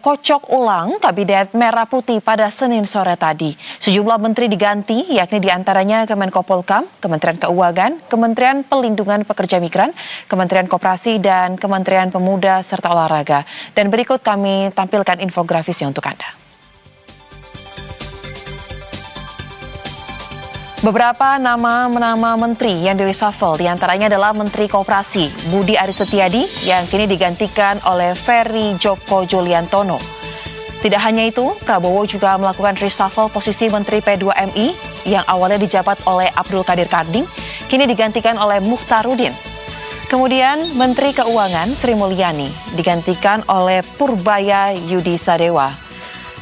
kocok ulang Kabinet Merah Putih pada Senin sore tadi. Sejumlah menteri diganti, yakni diantaranya Kemenko Polhukam, Kementerian Keuangan, Kementerian Pelindungan Pekerja Migran, Kementerian Koperasi, dan Kementerian Pemuda serta Olahraga. Dan berikut kami tampilkan infografisnya untuk Anda. Beberapa nama menteri yang di-reshuffle diantaranya adalah Menteri Koperasi Budi Aris Setiadi yang kini digantikan oleh Ferry Joko Juliantono. Tidak hanya itu, Prabowo juga melakukan reshuffle posisi Menteri P2MI yang awalnya dijabat oleh Abdul Qadir Karding, kini digantikan oleh Mukhtarudin. Kemudian Menteri Keuangan Sri Mulyani digantikan oleh Purbaya Yudi Sadewa.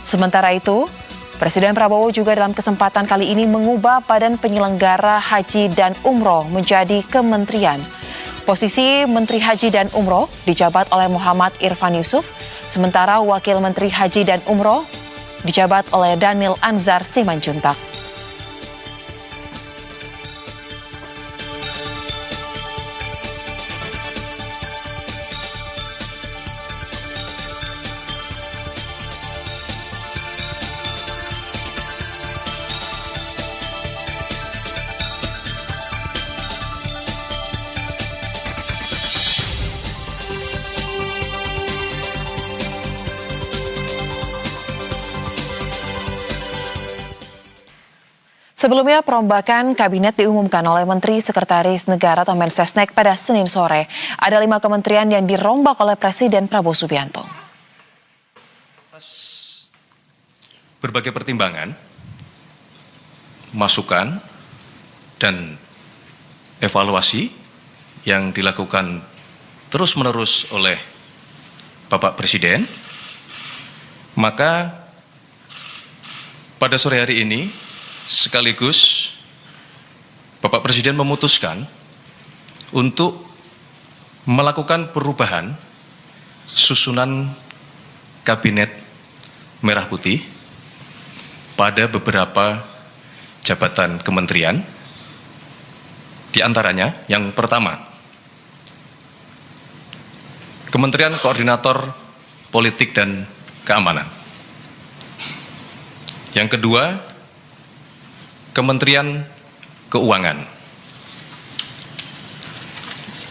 Sementara itu, Presiden Prabowo juga dalam kesempatan kali ini mengubah Badan Penyelenggara Haji dan Umroh menjadi kementerian. Posisi Menteri Haji dan Umroh dijabat oleh Muhammad Irfan Yusuf, sementara Wakil Menteri Haji dan Umroh dijabat oleh Daniel Anzar Simanjuntak. Sebelumnya, perombakan kabinet diumumkan oleh Menteri Sekretaris Negara atau Mensesnek pada Senin sore. Ada 5 kementerian yang dirombak oleh Presiden Prabowo Subianto. Berbagai pertimbangan, masukan, dan evaluasi yang dilakukan terus-menerus oleh Bapak Presiden, maka pada sore hari ini sekaligus Bapak Presiden memutuskan untuk melakukan perubahan susunan Kabinet Merah Putih pada beberapa jabatan kementerian. Di antaranya yang pertama, Kementerian Koordinator Politik dan Keamanan. Yang kedua, Kementerian Keuangan.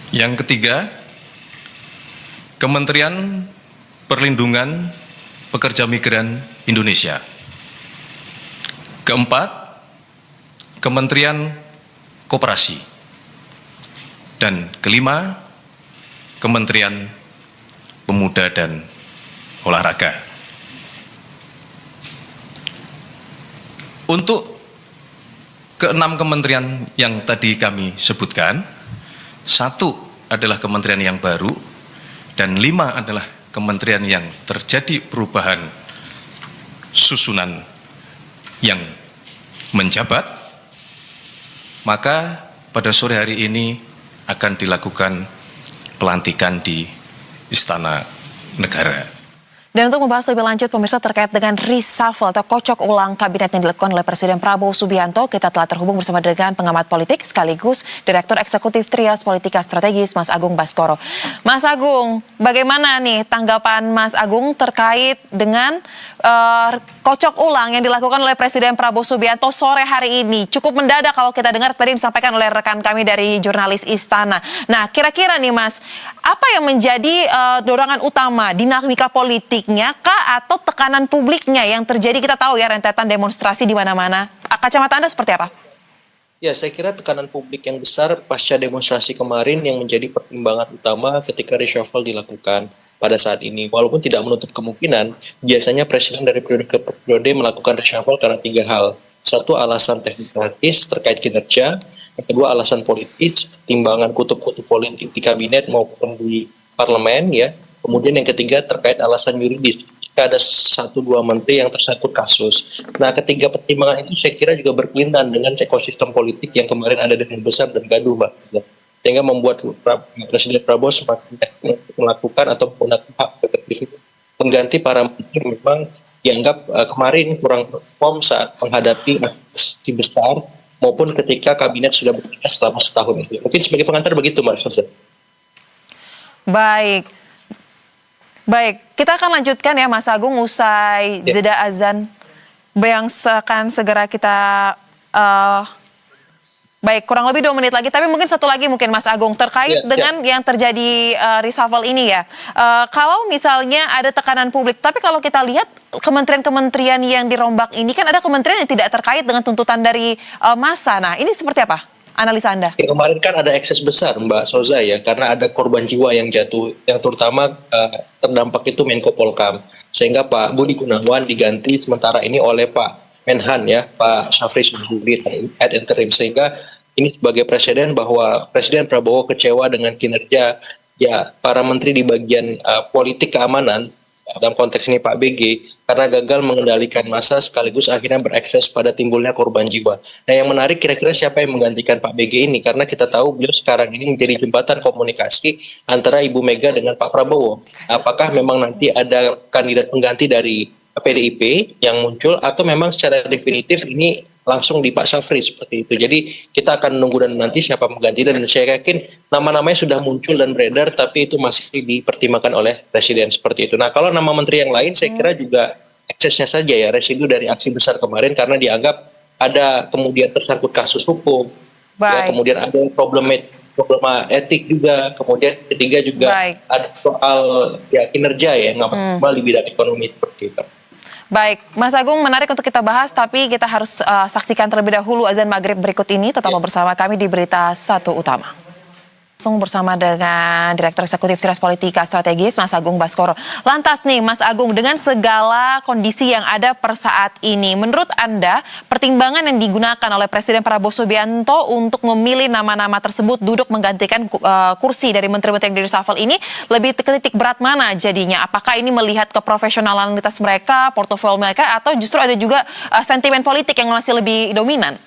Yang ketiga, Kementerian Perlindungan Pekerja Migran Indonesia. Keempat, Kementerian Koperasi. Dan kelima, Kementerian Pemuda dan Olahraga. Untuk keenam kementerian yang tadi kami sebutkan, 1 adalah kementerian yang baru, dan 5 adalah kementerian yang terjadi perubahan susunan yang menjabat, maka pada sore hari ini akan dilakukan pelantikan di Istana Negara. Dan untuk membahas lebih lanjut pemirsa terkait dengan reshuffle atau kocok ulang kabinet yang dilakukan oleh Presiden Prabowo Subianto, kita telah terhubung bersama dengan pengamat politik sekaligus Direktur Eksekutif Trias Politika Strategis, Mas Agung Baskoro. Mas Agung, bagaimana nih tanggapan Mas Agung terkait dengan kocok ulang yang dilakukan oleh Presiden Prabowo Subianto sore hari ini? Cukup mendadak kalau kita dengar tadi disampaikan oleh rekan kami dari jurnalis Istana. Nah, kira-kira nih Mas, apa yang menjadi dorongan utama dinamika politiknya kah atau tekanan publiknya yang terjadi? Kita tahu ya rentetan demonstrasi di mana-mana. Kacamata Anda seperti apa? Ya, saya kira tekanan publik yang besar pasca demonstrasi kemarin yang menjadi pertimbangan utama ketika reshuffle dilakukan pada saat ini. Walaupun tidak menutup kemungkinan, biasanya Presiden dari periode ke periode melakukan reshuffle karena 3 hal. 1, alasan teknis terkait kinerja. Yang kedua, alasan politis, timbangan kutub-kutub politik di kabinet maupun di parlemen, ya. Kemudian yang ketiga terkait alasan yuridis. Jika ada 1-2 menteri yang tersangkut kasus. Nah, ketiga pertimbangan itu saya kira juga berkelindan dengan ekosistem politik yang kemarin ada dengan besar dan gaduh, Mbak. Sehingga membuat Presiden Prabowo semakin melakukan atau menggunakan hak prerogatif pengganti para menteri memang dianggap kemarin kurang perform saat menghadapi aksi besar maupun ketika kabinet sudah bekerja selama setahun itu. Mungkin sebagai pengantar begitu, Mbak Sasa. Baik. Baik, kita akan lanjutkan ya Mas Agung usai jeda azan yang akan segera kita baik, kurang lebih 2 menit lagi, tapi mungkin satu lagi mungkin Mas Agung terkait dengan yang terjadi reshuffle ini ya. Kalau misalnya ada tekanan publik, tapi kalau kita lihat kementerian-kementerian yang dirombak ini kan ada kementerian yang tidak terkait dengan tuntutan dari massa. Nah, ini seperti apa analisa Anda? Ya, kemarin kan ada ekses besar Mbak Soza ya, karena ada korban jiwa yang jatuh, yang terutama terdampak itu Menko Polkam. Sehingga Pak Budi Gunawan diganti sementara ini oleh Pak Menhan ya, Pak Syafri Syamsuddin ad interim, sehingga ini sebagai presiden bahwa Presiden Prabowo kecewa dengan kinerja ya para menteri di bagian politik keamanan, dalam konteks ini Pak BG, karena gagal mengendalikan massa sekaligus akhirnya berekses pada timbulnya korban jiwa. Nah, yang menarik kira-kira siapa yang menggantikan Pak BG ini, karena kita tahu beliau sekarang ini menjadi jembatan komunikasi antara Ibu Mega dengan Pak Prabowo. Apakah memang nanti ada kandidat pengganti dari PDIP yang muncul atau memang secara definitif ini langsung di Pak Syafri seperti itu. Jadi kita akan menunggu dan nanti siapa mengganti, dan saya yakin nama-namanya sudah muncul dan beredar, tapi itu masih dipertimbangkan oleh Presiden seperti itu. Nah, kalau nama menteri yang lain saya kira juga eksesnya saja ya, residu dari aksi besar kemarin karena dianggap ada kemudian tersangkut kasus hukum, ya, kemudian ada problema etik juga, kemudian ketiga juga ada soal ya kinerja ya yang maksimal di bidang ekonomi seperti itu. Baik, Mas Agung, menarik untuk kita bahas, tapi kita harus saksikan terlebih dahulu azan maghrib berikut ini. Tetap bersama kami di Berita Satu Utama. Langsung bersama dengan Direktur Eksekutif Tiras Politika Strategis, Mas Agung Baskoro. Lantas nih, Mas Agung, dengan segala kondisi yang ada per saat ini, menurut Anda, pertimbangan yang digunakan oleh Presiden Prabowo Subianto untuk memilih nama-nama tersebut duduk menggantikan kursi dari menteri-menteri yang di reshuffle ini, lebih ke titik berat mana jadinya? Apakah ini melihat keprofesionalitas mereka, portofolio mereka, atau justru ada juga sentimen politik yang masih lebih dominan?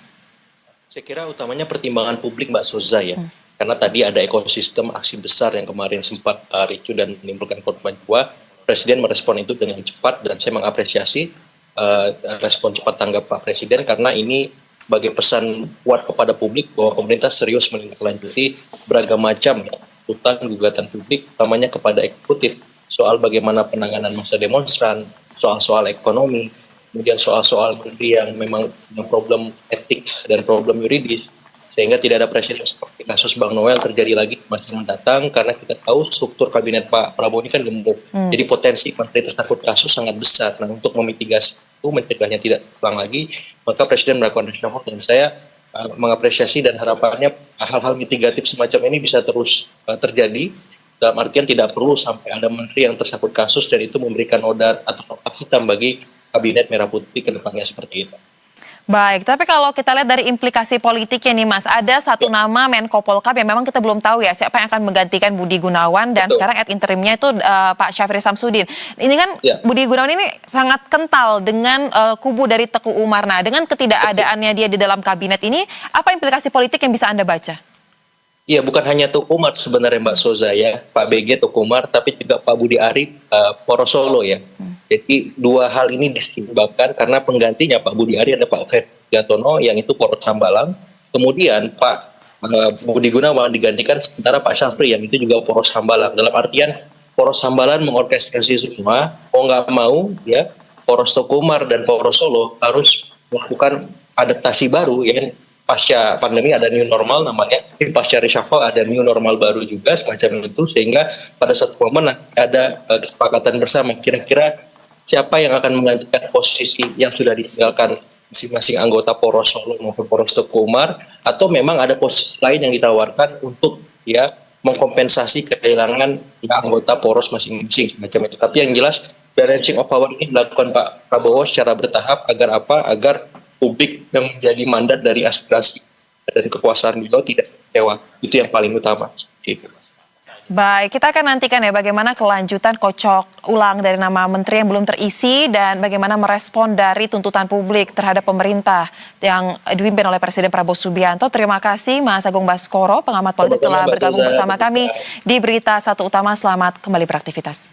Saya kira utamanya pertimbangan publik Mbak Soza ya. Karena tadi ada ekosistem aksi besar yang kemarin sempat ricu dan menimbulkan korban jiwa. Presiden merespon itu dengan cepat dan saya mengapresiasi respon cepat tanggap Pak Presiden, karena ini sebagai pesan kuat kepada publik bahwa pemerintah serius menindaklanjuti beragam macam tuntutan gugatan publik, utamanya kepada eksekutif soal bagaimana penanganan massa demonstran, soal-soal ekonomi, kemudian soal-soal yang memang problem etik dan problem yuridis, sehingga tidak ada presiden seperti kasus Bang Noel terjadi lagi masa mendatang, karena kita tahu struktur kabinet Pak Prabowo ini kan gemuk. Jadi potensi menteri tersangkut kasus sangat besar. Nah, untuk memitigasi itu, mencegahnya tidak terulang lagi, maka presiden melakukan reshuffle, dan saya mengapresiasi dan harapannya hal-hal mitigatif semacam ini bisa terus terjadi, dalam artian tidak perlu sampai ada menteri yang tersangkut kasus dan itu memberikan noda atau kotak hitam bagi kabinet merah putih ke depannya seperti itu. Baik, tapi kalau kita lihat dari implikasi politiknya nih Mas, ada satu nama Menko Polkam yang memang kita belum tahu ya siapa yang akan menggantikan Budi Gunawan, dan sekarang ad interimnya itu Pak Syafri Syamsuddin. Ini kan Budi Gunawan ini sangat kental dengan kubu dari Teguh Umar. Nah, dengan ketidakadaannya dia di dalam kabinet ini, apa implikasi politik yang bisa Anda baca? Iya, bukan hanya Teguh Umar sebenarnya Mbak Soza ya, Pak BG Teguh Umar, tapi juga Pak Budi Ari Poros Solo ya. Jadi dua hal ini disebabkan karena penggantinya Pak Budi Ari ada Pak Ferdiantono yang itu Poros Hambalang. Kemudian Pak Budi Gunawan digantikan sementara Pak Syafri yang itu juga Poros Hambalang. Dalam artian Poros Hambalang mengorkestrasi semua, mau nggak mau ya Poros Teguh Umar dan Poros Solo harus melakukan adaptasi baru ya. Pasca pandemi ada new normal namanya, pasca reshuffle ada new normal baru juga semacam itu, sehingga pada satu momen ada kesepakatan bersama kira-kira siapa yang akan menggantikan posisi yang sudah ditinggalkan masing-masing anggota Poros Solo maupun Poros Teguh Umar, atau memang ada posisi lain yang ditawarkan untuk ya mengkompensasi kehilangan anggota Poros masing-masing semacam itu. Tapi yang jelas balancing of power ini dilakukan Pak Prabowo secara bertahap agar apa? Agar publik yang menjadi mandat dari aspirasi dan kekuasaan beliau tidak kecewa. Itu yang paling utama. Baik, kita akan nantikan ya bagaimana kelanjutan kocok ulang dari nama menteri yang belum terisi dan bagaimana merespon dari tuntutan publik terhadap pemerintah yang dipimpin oleh Presiden Prabowo Subianto. Terima kasih Mas Agung Baskoro, pengamat politik telah bergabung bersama kami di Berita Satu Utama. Selamat kembali beraktivitas.